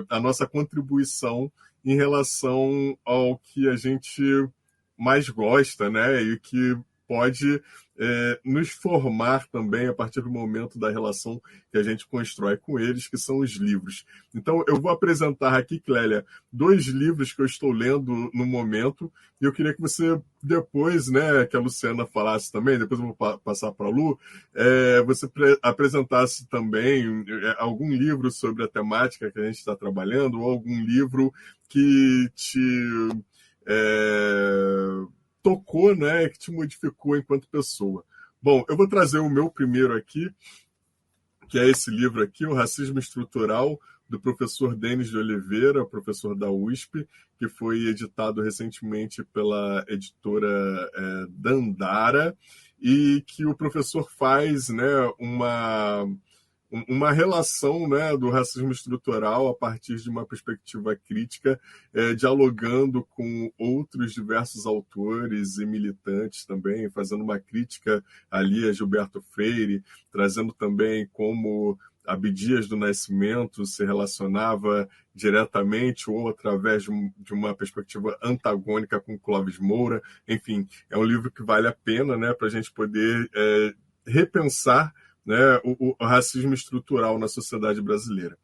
a nossa contribuição em relação ao que a gente mais gosta, né, e que pode nos formar também a partir do momento da relação que a gente constrói com eles, que são os livros. Então, eu vou apresentar aqui, Clélia, 2 livros que eu estou lendo no momento, e eu queria que você depois, né, que a Luciana falasse também, depois eu vou passar para a Lu, você apresentasse também algum livro sobre a temática que a gente está trabalhando, ou algum livro que te tocou, né, que te modificou enquanto pessoa. Bom, eu vou trazer o meu primeiro aqui, que é esse livro aqui, O Racismo Estrutural, do professor Denis de Oliveira, professor da USP, que foi editado recentemente pela editora Dandara, e que o professor faz, né, uma relação, né, do racismo estrutural a partir de uma perspectiva crítica, dialogando com outros diversos autores e militantes também, fazendo uma crítica ali a Gilberto Freire, trazendo também como Abdias do Nascimento se relacionava diretamente ou através de uma perspectiva antagônica com Clóvis Moura. Enfim, é um livro que vale a pena, né, para a gente poder repensar, né, o racismo estrutural na sociedade brasileira.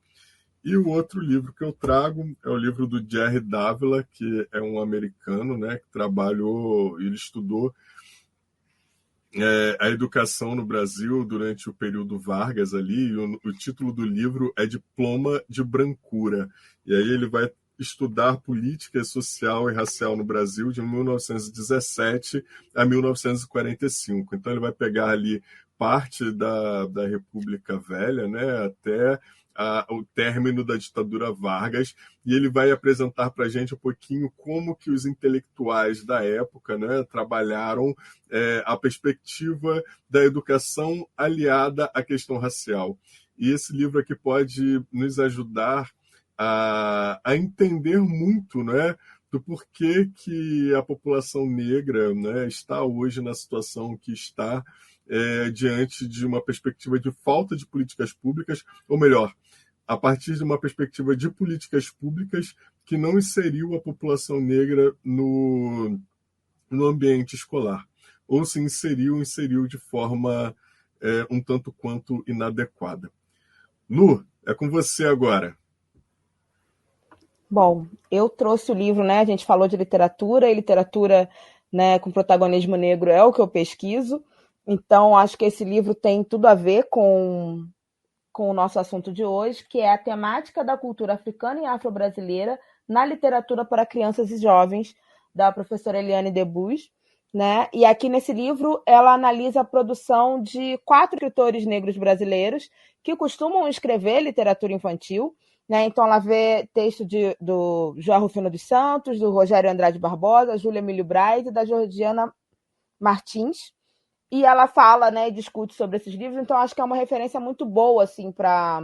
E o outro livro que eu trago é o livro do Jerry Davila, que é um americano, né, que trabalhou, ele estudou a educação no Brasil durante o período Vargas ali, e o título do livro é Diploma de Brancura. E aí ele vai estudar política social e racial no Brasil de 1917 a 1945. Então ele vai pegar ali parte da República Velha, né, até o término da ditadura Vargas, e ele vai apresentar para a gente um pouquinho como que os intelectuais da época, né, trabalharam a perspectiva da educação aliada à questão racial. E esse livro aqui pode nos ajudar a entender muito, né, do porquê que a população negra, né, está hoje na situação que está, diante de uma perspectiva de falta de políticas públicas, ou melhor, a partir de uma perspectiva de políticas públicas que não inseriu a população negra no ambiente escolar, ou se inseriu de forma um tanto quanto inadequada. Lu, é com você agora. Bom, eu trouxe o livro, né? A gente falou de literatura, e literatura, né, com protagonismo negro é o que eu pesquiso. Então, acho que esse livro tem tudo a ver com o nosso assunto de hoje, que é a temática da cultura africana e afro-brasileira na literatura para crianças e jovens, da professora Eliane Debus, né? E aqui nesse livro ela analisa a produção de 4 escritores negros brasileiros que costumam escrever literatura infantil, né? Então ela vê texto do João Rufino dos Santos, do Rogério Andrade Barbosa, Júlia Emílio Braz e da Georgiana Martins. E ela fala, né, e discute sobre esses livros, então acho que é uma referência muito boa assim, para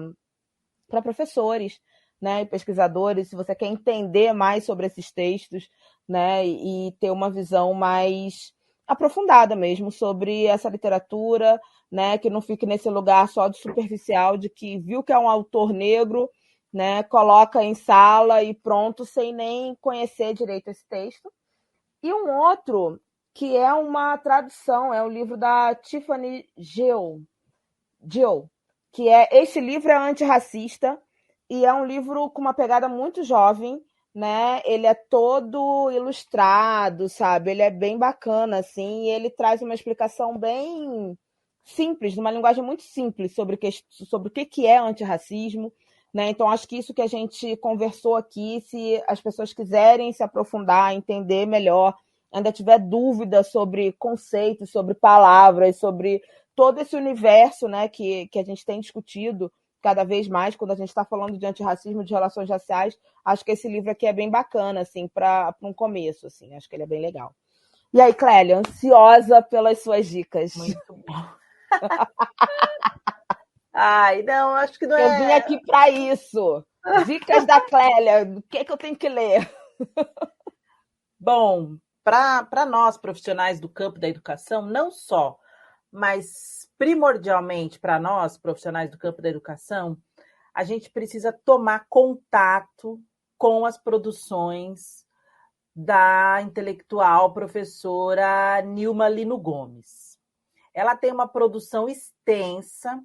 professores, né, e pesquisadores, se você quer entender mais sobre esses textos, né, e ter uma visão mais aprofundada mesmo sobre essa literatura, né, que não fique nesse lugar só de superficial, de que viu que é um autor negro, né, coloca em sala e pronto, sem nem conhecer direito esse texto. E um outro que é uma tradução, é o livro da Tiffany Gill, que esse livro é antirracista e é um livro com uma pegada muito jovem, né? Ele é todo ilustrado, sabe? Ele é bem bacana, assim, e ele traz uma explicação bem simples, uma linguagem muito simples sobre o que é antirracismo, né? Então, acho que isso que a gente conversou aqui, se as pessoas quiserem se aprofundar, entender melhor, ainda tiver dúvida sobre conceitos, sobre palavras, sobre todo esse universo, né, que a gente tem discutido cada vez mais quando a gente está falando de antirracismo, de relações raciais, acho que esse livro aqui é bem bacana, assim, para um começo, assim, acho que ele é bem legal. E aí, Clélia, ansiosa pelas suas dicas. Muito bom. Ai, não, acho que não é... Eu vim aqui para isso. Dicas da Clélia, o que eu tenho que ler? Bom, para nós, profissionais do campo da educação, não só, mas primordialmente para nós, profissionais do campo da educação, a gente precisa tomar contato com as produções da intelectual professora Nilma Lino Gomes. Ela tem uma produção extensa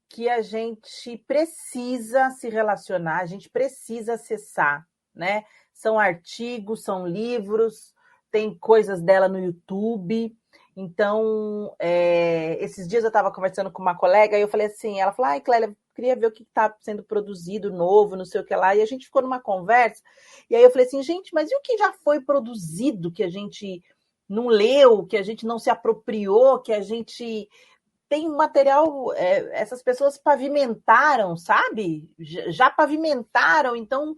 que a gente precisa se relacionar, a gente precisa acessar, né? São artigos, são livros, tem coisas dela no YouTube. Então, esses dias eu estava conversando com uma colega e eu falei assim, ela falou, ai, Clélia, queria ver o que está sendo produzido novo, não sei o que lá. E a gente ficou numa conversa, e aí eu falei assim, gente, mas e o que já foi produzido, que a gente não leu, que a gente não se apropriou, que a gente... Tem material, essas pessoas pavimentaram, sabe? Já pavimentaram, então...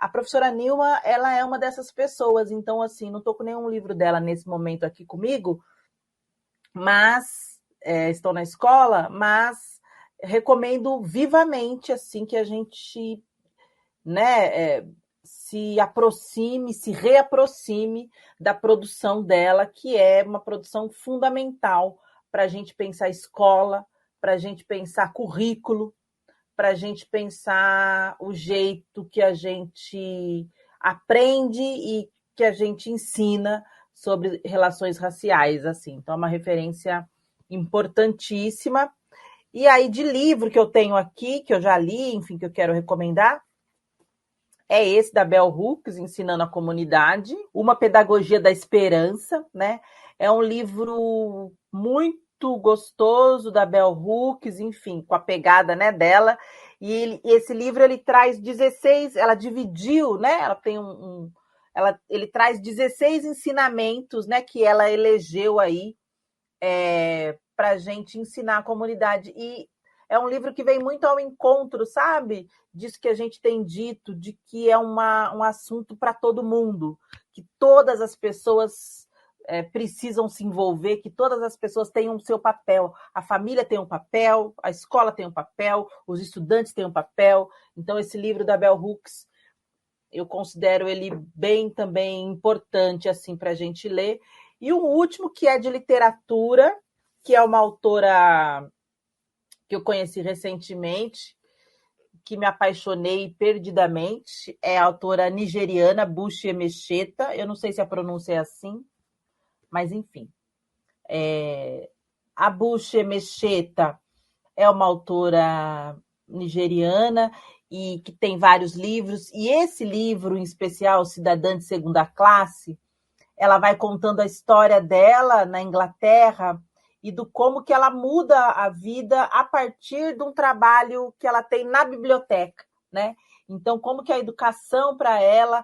A professora Nilma, ela é uma dessas pessoas, então, assim, não estou com nenhum livro dela nesse momento aqui comigo, mas estou na escola, mas recomendo vivamente, assim, que a gente, né, se aproxime, se reaproxime da produção dela, que é uma produção fundamental para a gente pensar escola, para a gente pensar currículo, para a gente pensar o jeito que a gente aprende e que a gente ensina sobre relações raciais, assim. Então, é uma referência importantíssima. E aí, de livro que eu tenho aqui, que eu já li, enfim, que eu quero recomendar, é esse da Bell Hooks, Ensinando a Comunidade, Uma Pedagogia da Esperança, né? É um livro muito gostoso da Bell Hooks, enfim, com a pegada, né, dela. E esse livro ele traz 16, ela dividiu, né? Ela tem ele traz 16 ensinamentos, né, que ela elegeu aí para a gente ensinar a comunidade. E é um livro que vem muito ao encontro, sabe? Disso que a gente tem dito, de que é um assunto para todo mundo, que todas as pessoas precisam se envolver, que todas as pessoas tenham o seu papel. A família tem um papel, a escola tem um papel, os estudantes têm um papel. Então, esse livro da Bell Hooks, eu considero ele bem também importante assim, para a gente ler. E o último, que é de literatura, que é uma autora que eu conheci recentemente, que me apaixonei perdidamente, é a autora nigeriana Buchi Emecheta. Eu não sei se a pronúncia é assim, mas enfim. A Buchi Emecheta é uma autora nigeriana e que tem vários livros, e esse livro em especial, Cidadã de Segunda Classe, ela vai contando a história dela na Inglaterra e do como que ela muda a vida a partir de um trabalho que ela tem na biblioteca, né? Então, como que a educação para ela,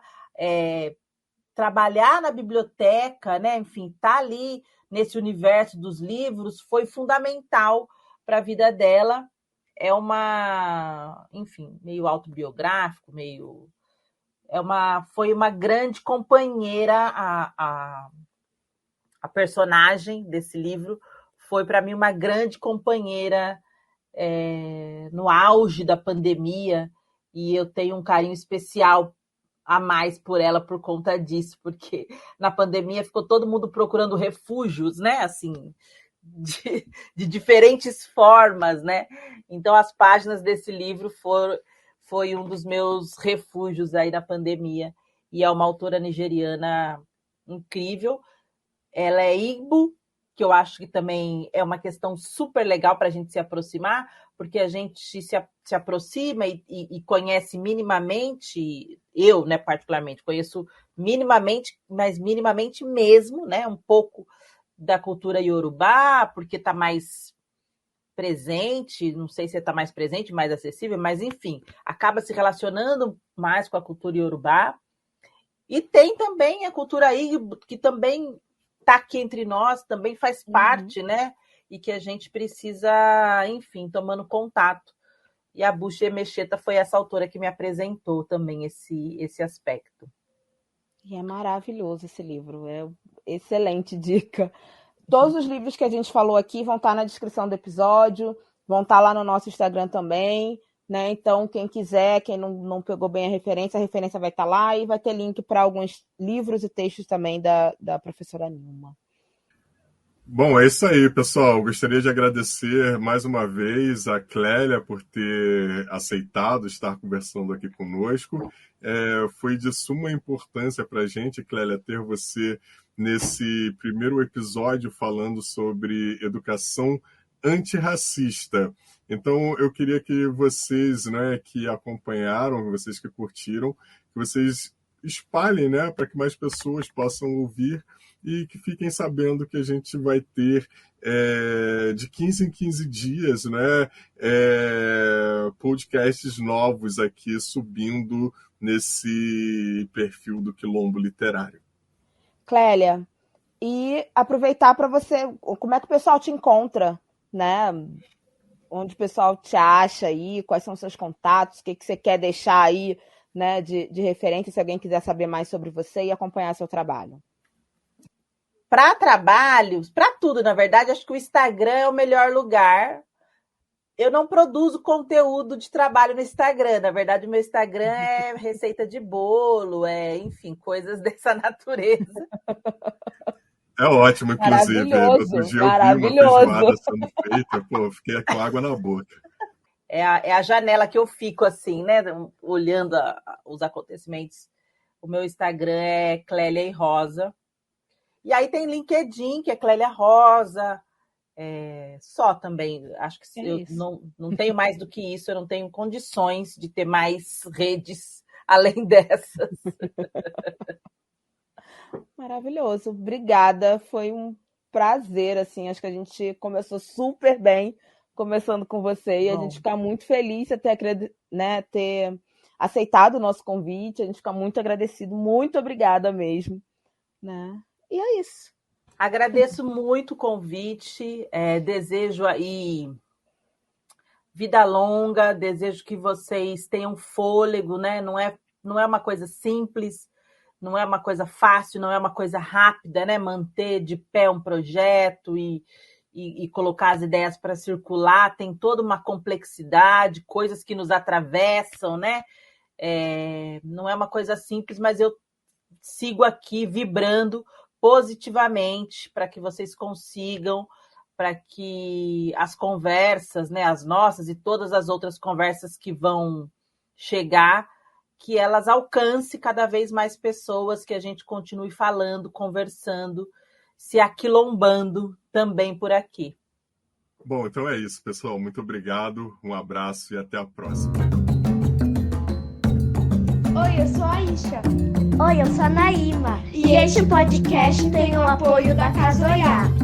trabalhar na biblioteca, né? Enfim, tá ali nesse universo dos livros, foi fundamental para a vida dela. Enfim, meio autobiográfico, foi uma grande companheira, a personagem desse livro foi para mim uma grande companheira no auge da pandemia, e eu tenho um carinho especial a mais por ela por conta disso, porque na pandemia ficou todo mundo procurando refúgios, né? Assim, de diferentes formas, né? Então, as páginas desse livro foi um dos meus refúgios aí na pandemia, e é uma autora nigeriana incrível. Ela é Igbo, que eu acho que também é uma questão super legal para a gente se aproximar, porque a gente se aproxima e conhece minimamente, eu, né, particularmente, conheço minimamente, mas minimamente mesmo, né, um pouco da cultura iorubá, porque está mais presente, não sei se está mais presente, mais acessível, mas enfim, acaba se relacionando mais com a cultura iorubá. E tem também a cultura Igbo, que também está aqui entre nós, também faz parte, né? E que a gente precisa, enfim, tomando contato. E a Buchi Emecheta foi essa autora que me apresentou também esse aspecto. E é maravilhoso esse livro, é excelente dica. Todos os livros que a gente falou aqui vão estar na descrição do episódio, vão estar lá no nosso Instagram também, né? Então, quem quiser, quem não pegou bem a referência vai estar lá, e vai ter link para alguns livros e textos também da professora Nilma. Bom, é isso aí, pessoal. Gostaria de agradecer mais uma vez a Clélia por ter aceitado estar conversando aqui conosco. Foi de suma importância para a gente, Clélia, ter você nesse primeiro episódio falando sobre educação antirracista. Então, eu queria que vocês, né, que acompanharam, vocês que curtiram, que vocês espalhem, né, para que mais pessoas possam ouvir e que fiquem sabendo que a gente vai ter de 15 em 15 dias, né, podcasts novos aqui subindo nesse perfil do Quilombo Literário. Clélia, e aproveitar para você, como é que o pessoal te encontra, né? Onde o pessoal te acha aí, quais são os seus contatos, o que você quer deixar aí, né, de referência, se alguém quiser saber mais sobre você e acompanhar seu trabalho. Para trabalhos, para tudo, na verdade, acho que o Instagram é o melhor lugar. Eu não produzo conteúdo de trabalho no Instagram. Na verdade, o meu Instagram é receita de bolo, enfim, coisas dessa natureza. É ótimo, inclusive. Outro dia eu vi uma feijoada sendo feita, pô, fiquei com água na boca. É a janela que eu fico assim, né, olhando os acontecimentos. O meu Instagram é Clélia e Rosa. E aí tem LinkedIn, que é Clélia Rosa. Só também, acho que eu isso. não tenho mais do que isso, eu não tenho condições de ter mais redes além dessas. Maravilhoso, obrigada, foi um prazer, assim, acho que a gente começou super bem, começando com você, e a gente fica muito feliz de ter aceitado o nosso convite, a gente fica muito agradecido, muito obrigada mesmo, né? E é isso. Agradeço muito o convite, desejo aí vida longa, desejo que vocês tenham fôlego, né? Não é uma coisa simples, não é uma coisa fácil, não é uma coisa rápida, né? Manter de pé um projeto e colocar as ideias para circular, tem toda uma complexidade, coisas que nos atravessam, né? Não é uma coisa simples, mas eu sigo aqui vibrando positivamente para que vocês consigam, para que as conversas, né, as nossas e todas as outras conversas que vão chegar, que elas alcancem cada vez mais pessoas, que a gente continue falando, conversando, se aquilombando também por aqui. Bom, então é isso, pessoal. Muito obrigado, um abraço e até a próxima. Oi, eu sou a Isha. Oi, eu sou a Naíma. E este podcast tem o apoio da Casa Olhar.